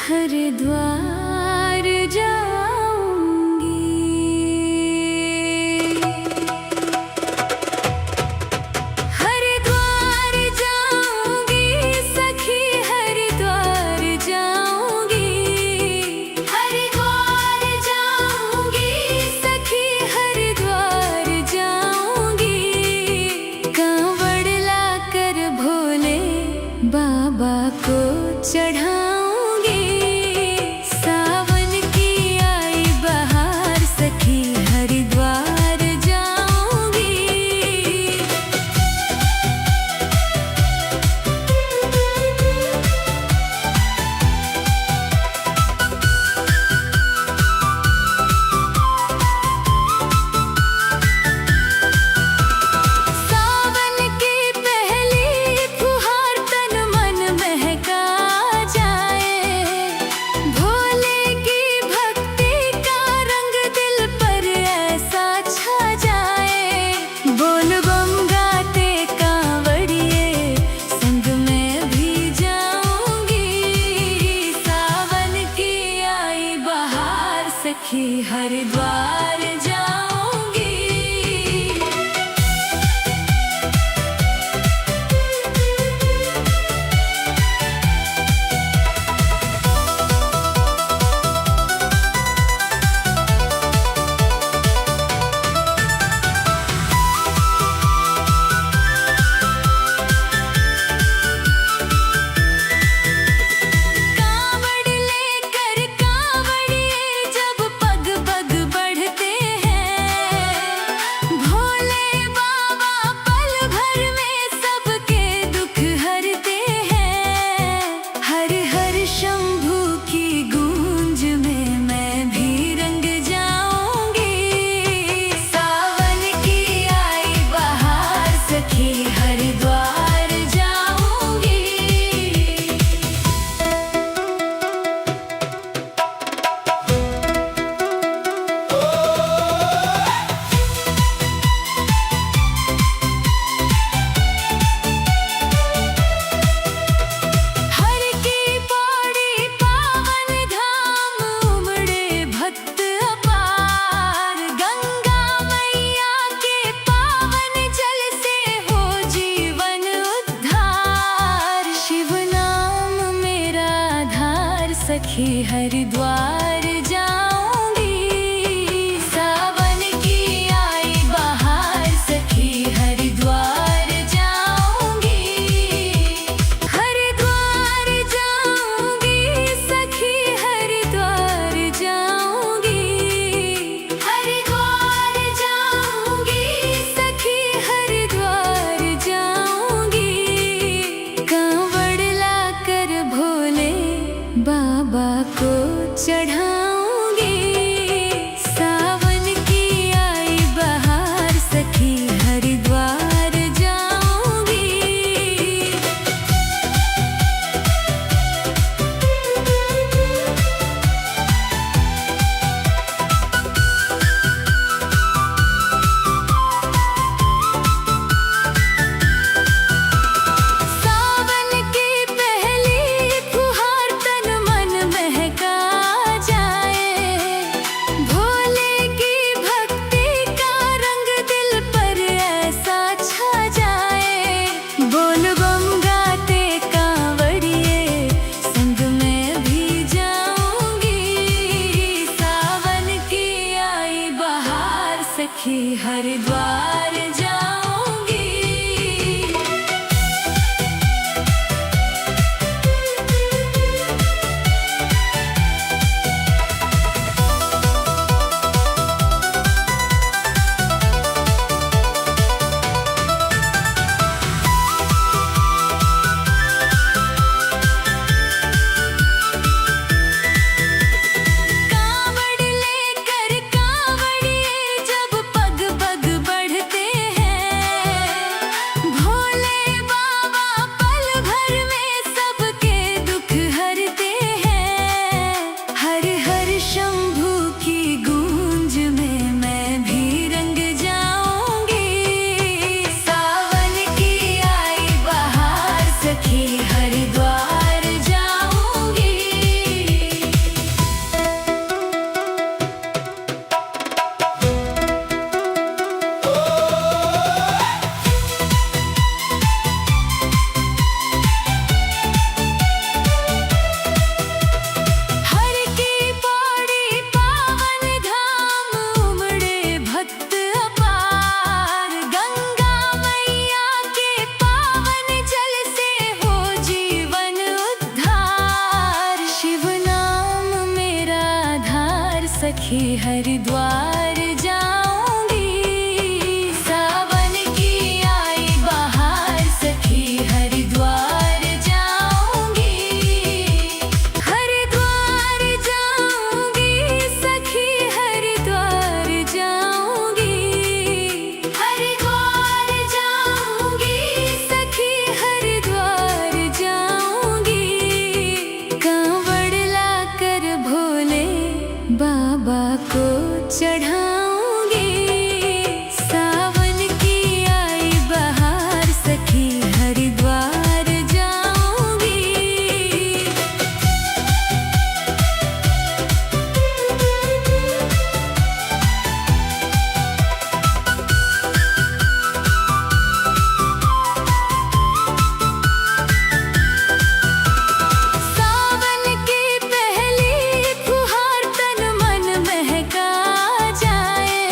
हरिद्वार जाऊंगी। हरिद्वार जाऊंगी सखी, हरिद्वार जाऊंगी। हरिद्वार जाऊंगी सखी, हरिद्वार जाऊंगी। कांवड़ लाकर भोले बाबा को चढ़ा सखी, हरिद्वार जाऊंगी। सखी, हरिद्वार जाऊंगी। सावन की आई बहार सखी, हरिद्वार जाऊंगी। हरिद्वार जाऊंगी सखी, हरिद्वार जाऊंगी। हरिद्वार जाऊंगी सखी, हरिद्वार जाऊंगी। कांवड़ लाकर भोले बाबा को चढ़ाऊंगी। सावन की आई बहार सखी, हरिद्वार जाऊंगी। सावन की पहली फुहार तन मन महका जाए। सखी हरिद्वार जाऊंगी। सावन की आई बहार सखी हरिद्वार जाऊंगी। हरिद्वार जाऊंगी सखी हरिद्वार जाऊंगी। हरिद्वार जाऊंगी सखी हरिद्वार जाऊंगी। कांवड़ लाकर भोले बाबा को चढ़ाऊंगी। सावन की आई बहार सखी हरिद्वार जाऊंगी। सावन की पहली फुहार तन मन महका जाए।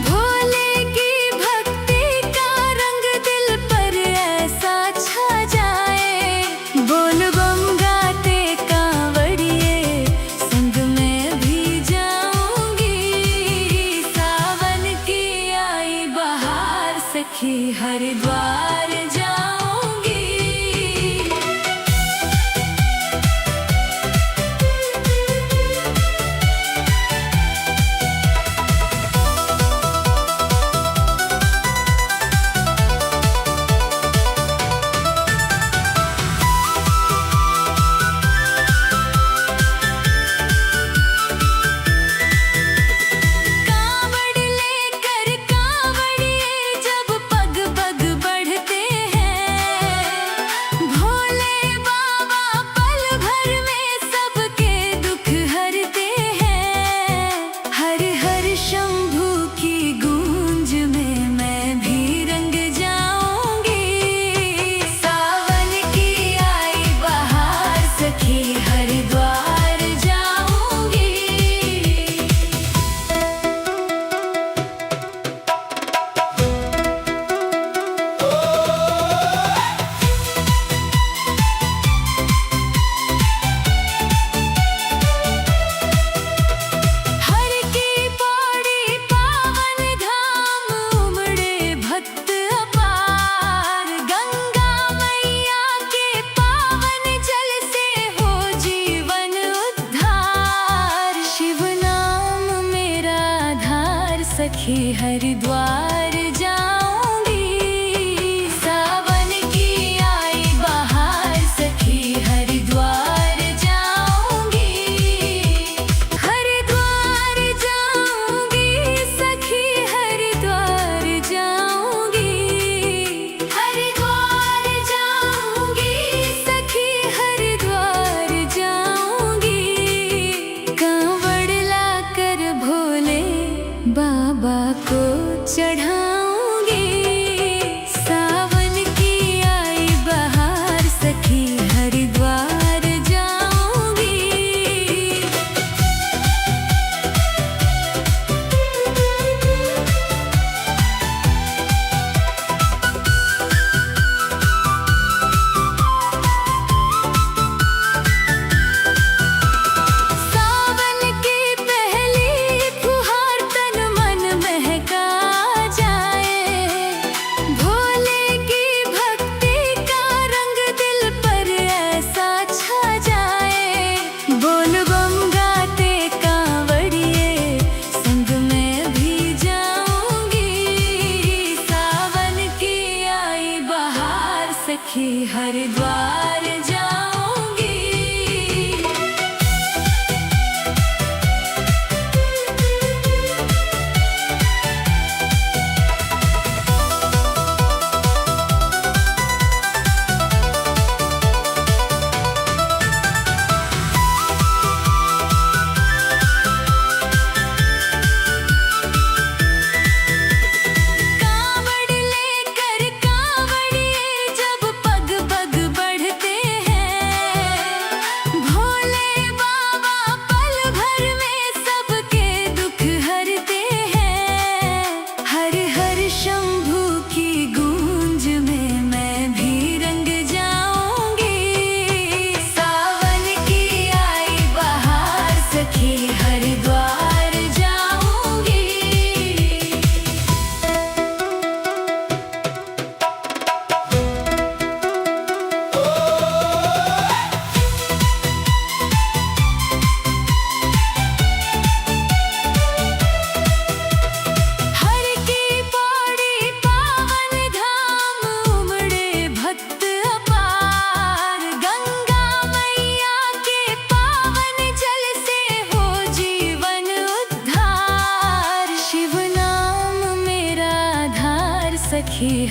भोले की भक्ति का रंग दिल पर ऐसा छा जाए। बोल बम गाते कांवड़िए संग में भी जाऊंगी। सावन की आई बहार सखी हरिद्वार जाऊंगी। कांवड़ लेकर कांवड़िए जब पग पग बढ़ते हैं। भोले बाबा पल भर में सबके दुख हरते हैं। हर हर शंभू की गूंज में मैं भी रंग जाऊंगी। सावन की आई बहार सखी हरिद्वार जाऊंगी। हर की पौड़ी पावन धाम उमड़े भक्त अपार। गंगा मैया के पावन जल से हो जीवन उद्धार। शिव नाम मेरा आधार सखी हरिद्वार जाऊंगी। सावन की आई बहार सखी हरिद्वार जाऊंगी। हरिद्वार जाऊंगी सखी हरिद्वार जाऊंगी। हरिद्वार जाऊंगी सखी हरिद्वार जाऊंगी। कांवड़ लाकर भोले बाबा को चढ़ा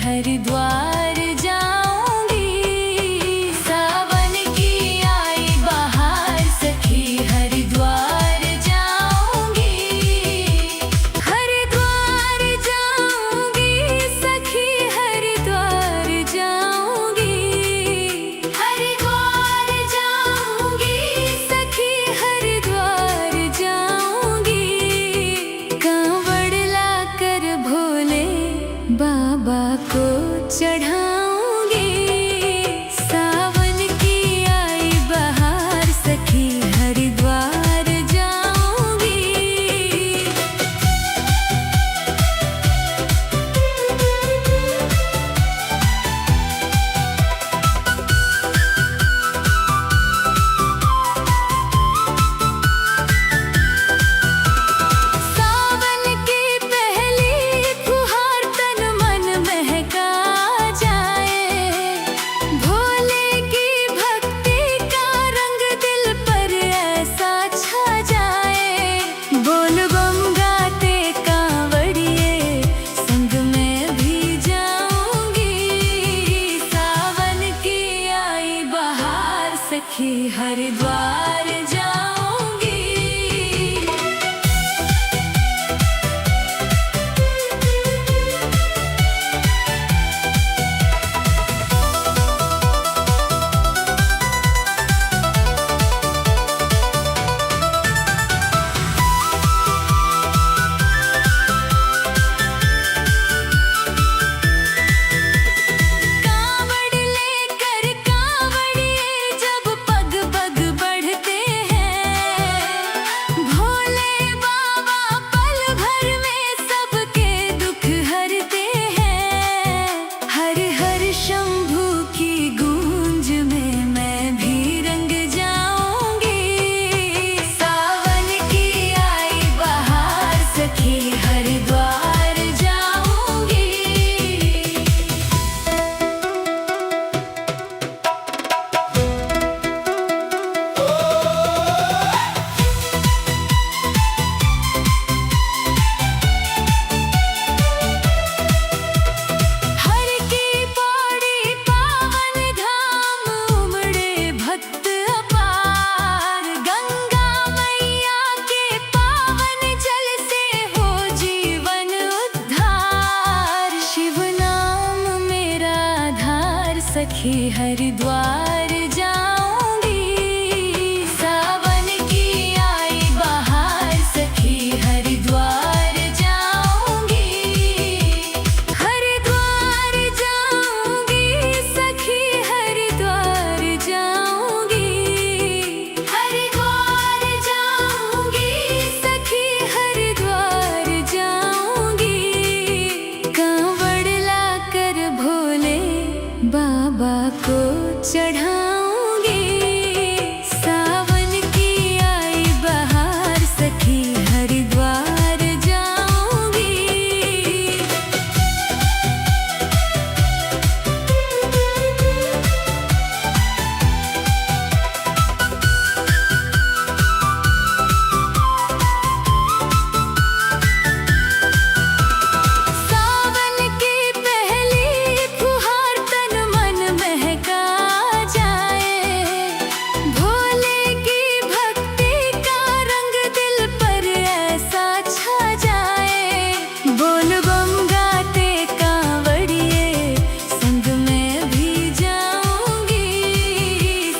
हरिद्वार जाऊंगी। सावन की आई बहार सखी हरिद्वार जाऊंगी। हरिद्वार जाऊंगी सखी हरिद्वार जाऊंगी। हरिद्वार जाऊंगी सखी हरिद्वार जाऊंगी। कांवड़ लाकर भोले बाबा को चढ़ाऊंगी। सावन की आई बहार सखी हरिद्वार जाऊंगी। सावन की पहली फुहार तन मन महका जाए। भोले की भक्ति का रंग दिल पर ऐसा छा जाए। बोल बम गाते कांवड़िए संग में भी जाऊंगी। सावन की आई बहार सखी हरिद्वार जाऊंगी। कांवड़ लेकर कांवड़िए जब पग पग बढ़ते हैं। भोले बाबा पल भर में सबके दुख हरते हैं। हर हर शंभू की गूंज में मैं भी रंग जाऊंगी। सावन की आई बहार सखी हरिद्वार जाऊंगी। हर की पौड़ी पावन धाम उमड़े भक्त अपार। गंगा मैया के पावन जल से हो जीवन उद्धार। शिव नाम मेरा आधार सखी हरिद्वार जाऊंगी। सावन की आई बहार सखी हरिद्वार जाऊंगी। हरिद्वार जाऊंगी सखी हरिद्वार जाऊंगी। हरिद्वार जाऊंगी सखी हरिद्वार जाऊंगी। कांवड़ लाकर भोले बाबा को चढ़ाऊंगी। सावन की आई बहार सखी हरिद्वार जाऊंगी। सावन की पहली फुहार तन मन महका जाए। भोले की भक्ति का रंग दिल पर ऐसा छा जाए। बोल बम गाते कांवड़िए संग में भी जाऊंगी।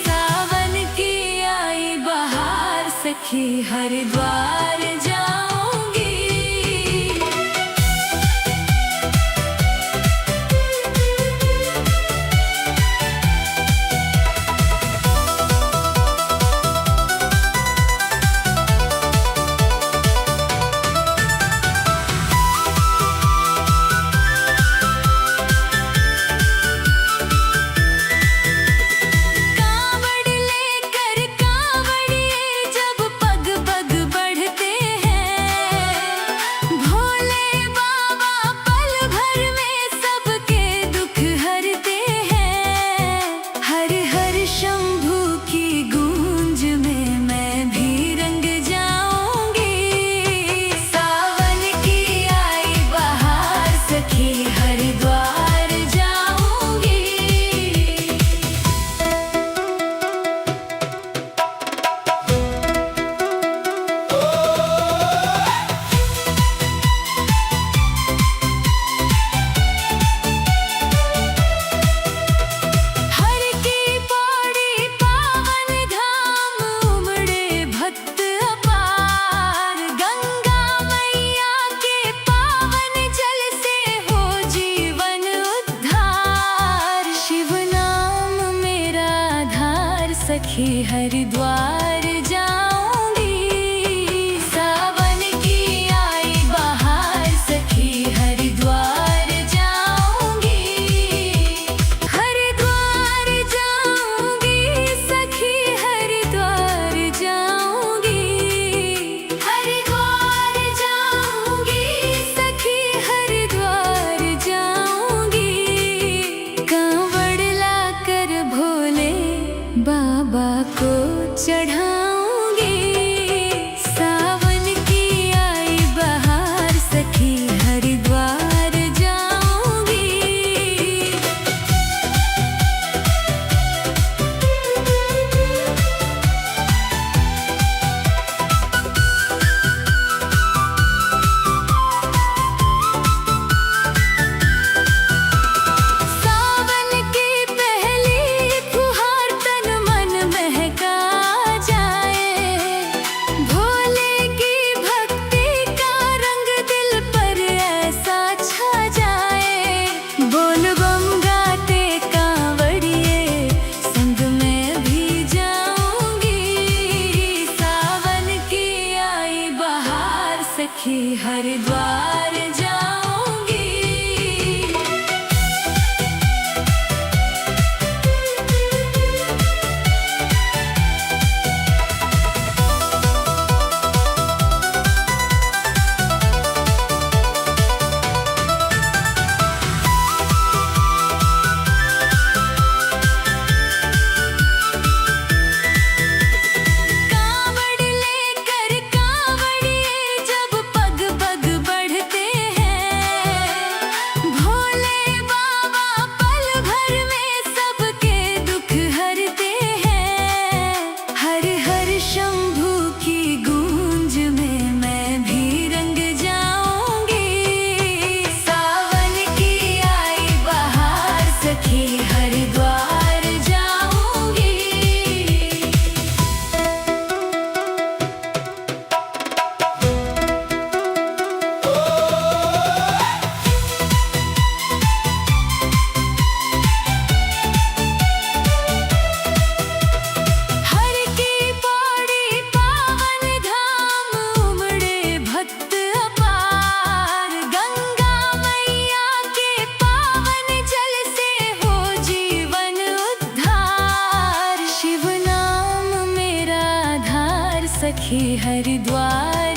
सावन की आई बहार सखी हरिद्वार जाऊंगी। कांवड़ लेकर कांवड़िए जब पग पग बढ़ते हैं। हरिद्वार जाऊंगी। सावन की आई बहार सखी हरिद्वार जाऊंगी। हरिद्वार जाऊंगी सखी हरिद्वार जाऊंगी। हरिद्वार जाऊंगी सखी हरिद्वार जाऊंगी। कांवड़ लाकर भोले बाबा को चढ़ाऊंगी। सावन की आई बहार सखी हरिद्वार जाऊंगी। सावन की पहली फुहार तन मन महका जाए। भोले की भक्ति का रंग दिल पर ऐसा छा जाए। बोल बम गाते कांवड़िए संग में भी जाऊंगी। सावन की आई बहार सखी हरिद्वार जाऊंगी। कांवड़ लेकर कांवड़िए जब पग पग बढ़ते हैं। भोले बाबा पल भर में सबके दुख हरते हैं। हर हर शंभू की गूंज में मैं भी रंग जाऊंगी। सावन की आई बहार सखी हरिद्वार जाऊंगी। हर की पौड़ी पावन धाम उमड़े भक्त अपार। गंगा मैया के पावन जल से हो जीवन उद्धार। शिव नाम मेरा आधार सखी हरिद्वार